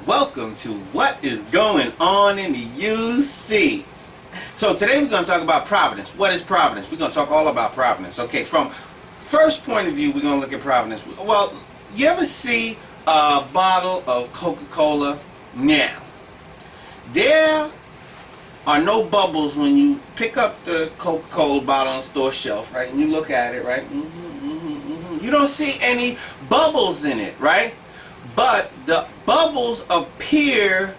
Welcome to What is Going On in the UC. So today we're going to talk about Providence. What is Providence? We're going to talk all about Providence. Okay, from first point of view, we're going to look at Providence. Well, you ever see a bottle of Coca-Cola? Now, there are no bubbles when you pick up the Coca-Cola bottle on the store shelf, right? And you look at it, right? You don't see any bubbles in it, right? But the bubbles appear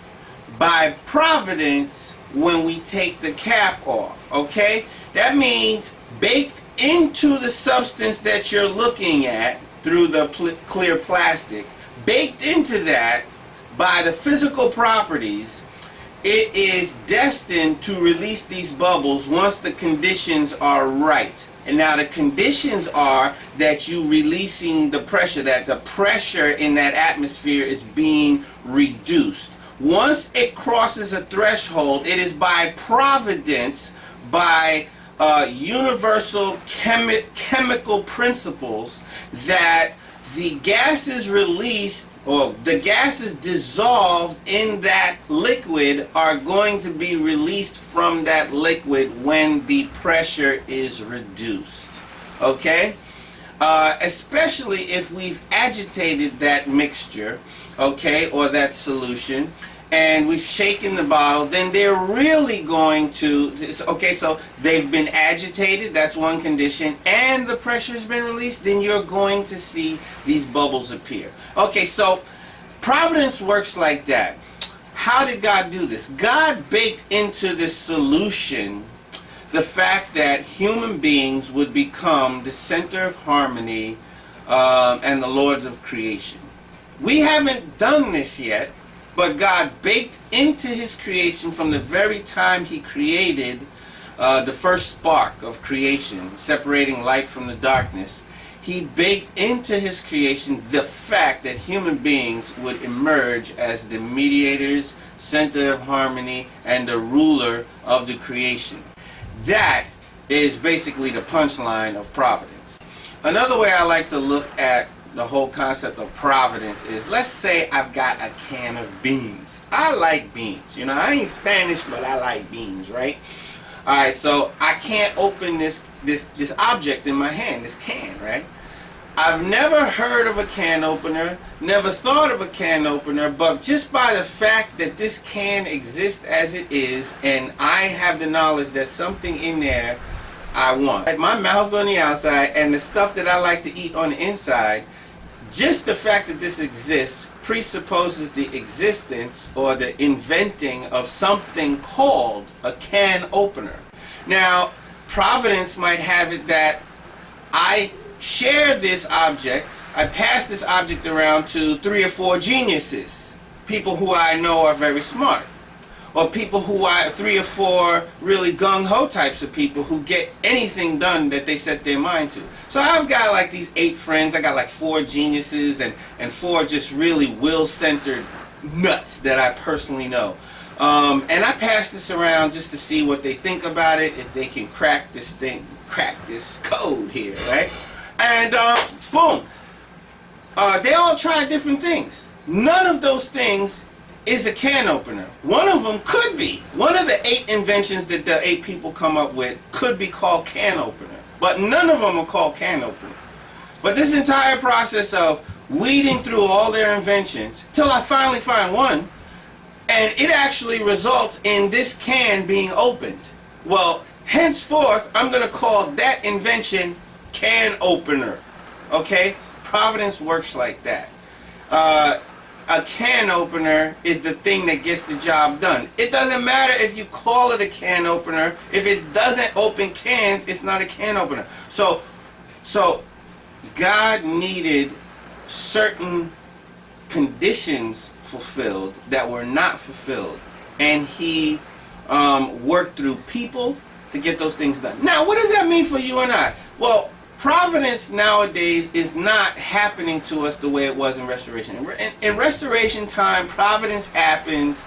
by providence when we take the cap off, okay? That means baked into the substance that you're looking at through the clear plastic, baked into that by the physical properties, it is destined to release these bubbles once the conditions are right. And now the conditions are that you releasing the pressure, that the pressure in that atmosphere is being reduced. Once it crosses a threshold, it is by providence, by universal chemical principles, that the gases released, or the gases dissolved in that liquid, are going to be released from that liquid when the pressure is reduced. Okay? Especially if we've agitated that mixture, okay, or that solution, and we've shaken the bottle, then they're really going to, okay, so they've been agitated, that's one condition, and the pressure has been released, then you're going to see these bubbles appear. Okay, so providence works like that. How did God do this? God baked into this solution the fact that human beings would become the center of harmony and the lords of creation. We haven't done this yet, but God baked into His creation from the very time He created the first spark of creation, separating light from the darkness. He baked into His creation the fact that human beings would emerge as the mediators, center of harmony, and the ruler of the creation. That is basically the punchline of Providence. Another way I like to look at the whole concept of Providence is, let's say I've got a can of beans. I like beans. You know, I ain't Spanish, but I like beans, right? Alright, so I can't open this object in my hand, this can, right? I've never heard of a can opener, never thought of a can opener, but just by the fact that this can exists as it is, and I have the knowledge that something in there I want. My mouth on the outside and the stuff that I like to eat on the inside, just the fact that this exists presupposes the existence or the inventing of something called a can opener. Now, Providence might have it that I share this object, I pass this object around to 3 or 4 geniuses, people who I know are very smart, or people who are 3 or 4 really gung-ho types of people who get anything done that they set their mind to. So I've got like these 8 friends, I got like 4 geniuses and 4 just really will-centered nuts that I personally know. And I pass this around just to see what they think about it, if they can crack this thing, crack this code here, right? And boom, they all try different things. None of those things is a can opener. One of them could be. One of the 8 inventions that the 8 people come up with could be called can opener. But none of them are called can opener. But this entire process of weeding through all their inventions till I finally find one, and it actually results in this can being opened. Well, henceforth, I'm going to call that invention can opener. Okay? Providence works like that. A can opener is the thing that gets the job done. It doesn't matter if you call it a can opener. If it doesn't open cans, it's not a can opener. So God needed certain conditions fulfilled that were not fulfilled, and He worked through people to get those things done. Now, what does that mean for you and I? Well, Providence nowadays is not happening to us the way it was in Restoration. In Restoration time, Providence happens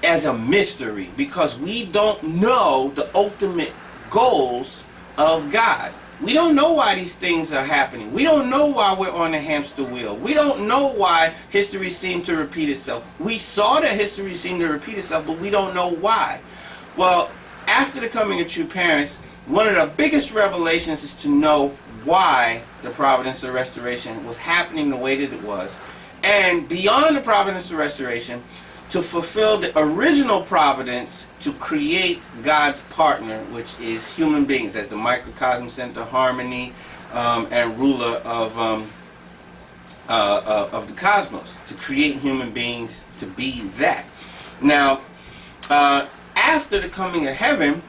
as a mystery because we don't know the ultimate goals of God. We don't know why these things are happening. We don't know why we're on the hamster wheel. We don't know why history seemed to repeat itself. We saw that history seemed to repeat itself, but we don't know why. Well, after the coming of true parents, one of the biggest revelations is to know why the providence of restoration was happening the way that it was. And beyond the providence of restoration, to fulfill the original providence to create God's partner, which is human beings, as the microcosm, center, harmony, and ruler of the cosmos, to create human beings to be that. Now, after the coming of heaven,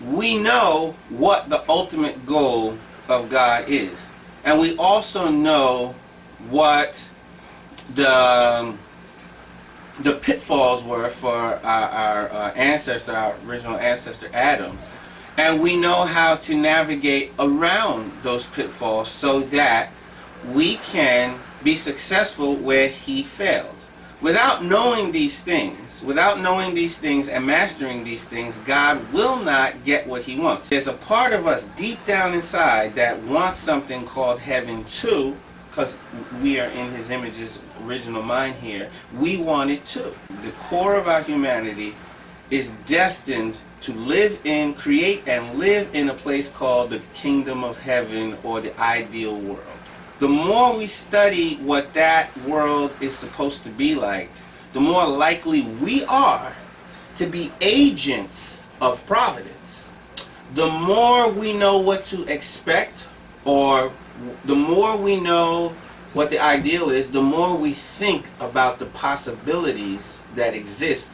we know what the ultimate goal of God is, and we also know what the pitfalls were for our ancestor, our original ancestor Adam, and we know how to navigate around those pitfalls so that we can be successful where he failed. Without knowing these things and mastering these things, God will not get what he wants. There's a part of us deep down inside that wants something called heaven too, because we are in his image's original mind here. We want it too. The core of our humanity is destined to live in, create and live in a place called the kingdom of heaven, or the ideal world. The more we study what that world is supposed to be like, the more likely we are to be agents of providence. The more we know what to expect, or the more we know what the ideal is, the more we think about the possibilities that exist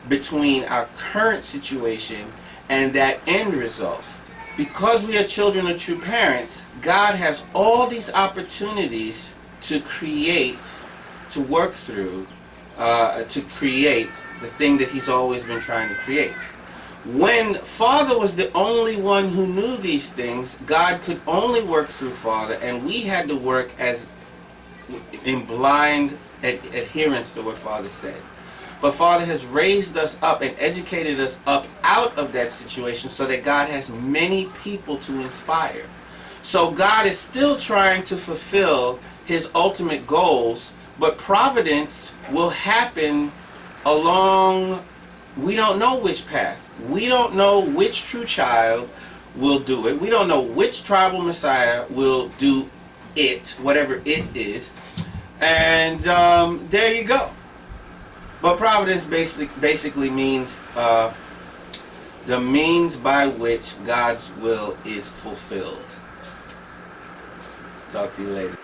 between our current situation and that end result. Because we are children of true parents, God has all these opportunities to create, to work through, to create the thing that he's always been trying to create. When Father was the only one who knew these things, God could only work through Father, and we had to work as in blind adherence to what Father said. But Father has raised us up and educated us up out of that situation so that God has many people to inspire. So God is still trying to fulfill his ultimate goals, but providence will happen along, we don't know which path. We don't know which true child will do it. We don't know which tribal Messiah will do it, whatever it is. And there you go. But providence basically means the means by which God's will is fulfilled. Talk to you later.